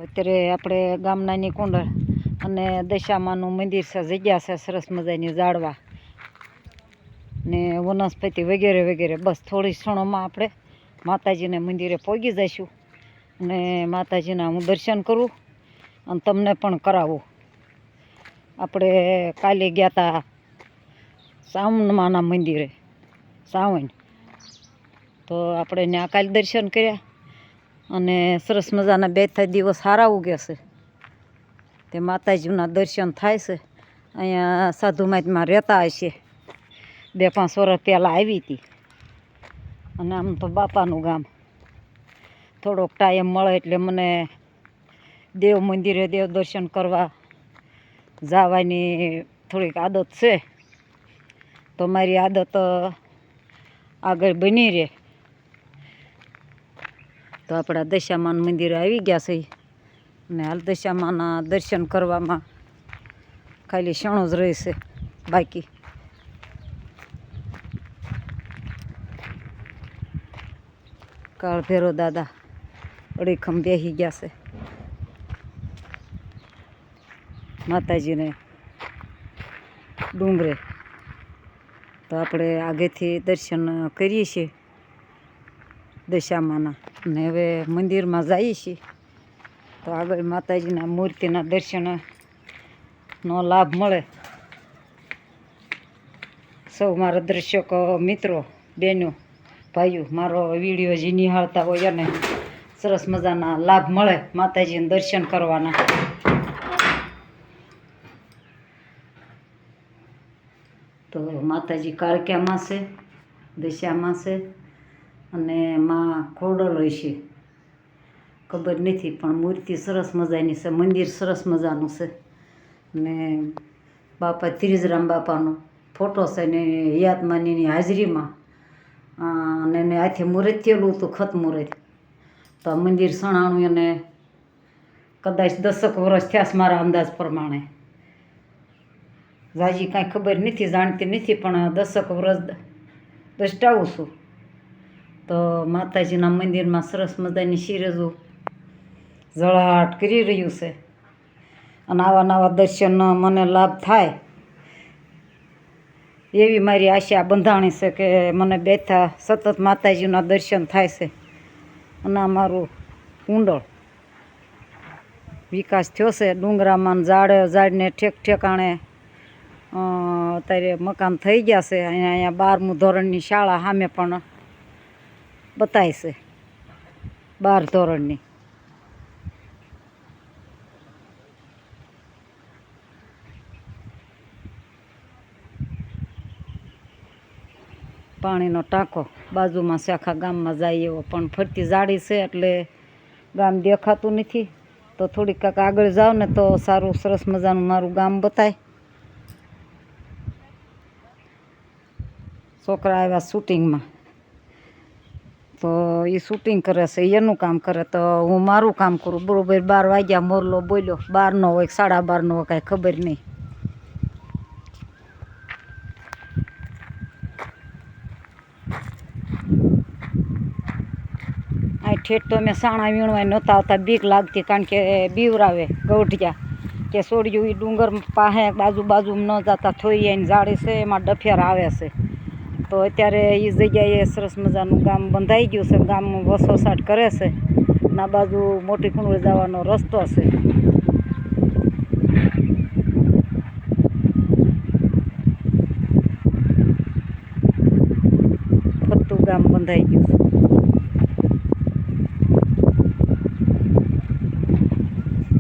અત્યારે આપણે ગામનાની કુંડળ અને દશામાનું મંદિર છે, જગ્યા છે સરસ મજાની ઝાડવા ને વનસ્પતિ વગેરે વગેરે. બસ થોડી ક્ષણોમાં આપણે માતાજીને મંદિરે પહોંચી જઈશું અને માતાજીના હું દર્શન કરું અને તમને પણ કરાવું. આપણે કાલે ગયા હતા સાવણમાના મંદિરે, સાવણ, તો આપણે ત્યાં કાલે દર્શન કર્યા અને સરસ મજાના 2-3 દિવસ સારા ઉગે છે. તે માતાજીના દર્શન થાય છે. અહીંયા સાધુ મહાત્મા રહેતા હશે, 2-5 વર્ષ પહેલાં આવી હતી. અને આમ તો બાપાનું ગામ. થોડોક ટાઈમ મળે એટલે મને દેવ મંદિરે દેવ દર્શન કરવા જવાની થોડીક આદત છે, તો મારી આદત આગળ બની રહે. તો આપણા દશામાન મંદિરે આવી ગયા છે અને હાલ દશામાના દર્શન કરવામાં ખાલી ક્ષણો જ રહેશે બાકી. કાળ ભૈરવ દાદા અડીખમ બેસી ગયા છે માતાજીને ડુંગરે. તો આપણે આગેથી દર્શન કરીએ છીએ દશામાના અને હવે મંદિરમાં જઈએ છીએ. તો આગળ માતાજીના મૂર્તિના દર્શનનો લાભ મળે. સૌ મારા દર્શક મિત્રો, બહેનો, ભાઈઓ, મારો વિડીયો જે નિહાળતા હોય અને સરસ મજાના લાભ મળે માતાજીને દર્શન કરવાના. તો માતાજી કાળક્યામાં છે, દશામાં છે અને માં ખોડલ હશે, ખબર નથી, પણ મૂર્તિ સરસ મજાની છે, મંદિર સરસ મજાનું છે. ને બાપા ત્રીજરામ બાપાનો ફોટો છે ને યાદમાનીની હાજરીમાં અને એને હાથે મુહૂર્ત થયેલું હતું, ખત મુહૂર્ત. તો આ મંદિર સણાણું અને કદાચ 10 વર્ષ થયા છે મારા અંદાજ પ્રમાણે. જાજી કાંઈ ખબર નથી, જાણતી નથી, પણ 10 વર્ષ દષ્ટાવું છું. તો માતાજીના મંદિરમાં સરસ મજાની સિરજો ઝળાટ કરી રહ્યું છે અને આવા નવા દર્શન મને લાભ થાય એવી મારી આશા બંધાણી છે કે મને બેઠા સતત માતાજીના દર્શન થાય છે. અને અમારું કુંડળ વિકાસ થયો છે. ડુંગરામાં ઝાડને ઠેકાણે અત્યારે મકાન થઈ ગયા છે. અહીંયા 12મું ધોરણની શાળા સામે પણ બતાય છે, 12 ધોરણની. પાણીનો ટાંકો બાજુમાં છે, આખા ગામમાં જાય એવો, પણ ફરતી જાડી છે એટલે ગામ દેખાતું નથી. તો થોડીક કાંક આગળ જાઓ ને તો સારું સરસ મજાનું મારું ગામ બતાય. છોકરા આવ્યા શૂટિંગમાં, તો એ શૂટિંગ કરે છે, એનું કામ કરે, તો હું મારું કામ કરું. બરાબર 12 વાગ્યા, મોરલો બોલ્યો. 12નો હોય 12:30નો હોય કાંઈ ખબર નહીં. આ ઠેઠ તો મેં સાણા વીણવા નહોતા આવતા, બીક લાગતી, કારણ કે બીવરાવે ગૌઢિયા કે છોડ્યું. એ ડુંગર પાસે બાજુ ન જતા, થોઈ એની જાળી છે, એમાં ડફેર આવે છે. તો અત્યારે એ જગ્યાએ સરસ મજાનું ગામ બંધાઈ ગયું છે, ગામ વસોસાટ કરે છે. ના બાજુ મોટી કુંડળ જવાનો રસ્તો છે. ફરતું ગામ બંધાઈ ગયું છે.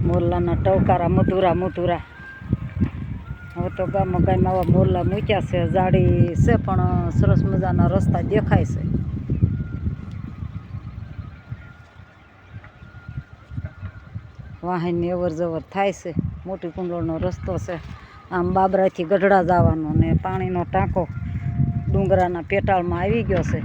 મોરલાના ટવકારા મધુરા. હવે તો ગામમાં આવા મોરલા મૂક્યા છે, જાડી છે, પણ સરસ મજાના રસ્તા દેખાય છે. વાહનની અવર જવર થાય છે. મોટી કુંડળનો રસ્તો છે. આમ બાબરાથી ગઢડા જવાનો ને પાણીનો ટાંકો ડુંગરાના પેટાળમાં આવી ગયો છે.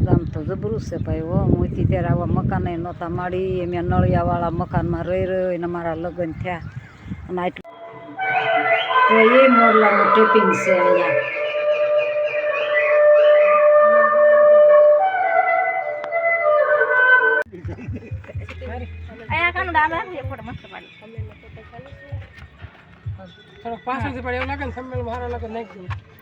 ગામ તો જબરું છે ભાઈ. હું હતી ત્યારે આવા મકાન નહોતા માડી. મેં નળિયાવાળા મકાનમાં રહીને મારા લગ્ન થયા. અને આટલું તો એ મોરલાનું ટેપિંગ છે અહીંયા. અહીંયા કાનું ડાબે છે ફોટો મસ્ત પાડી થોડો પાછળથી પડે એવું લાગે ને થંબનેલ મારો લાગે નાખી દઉં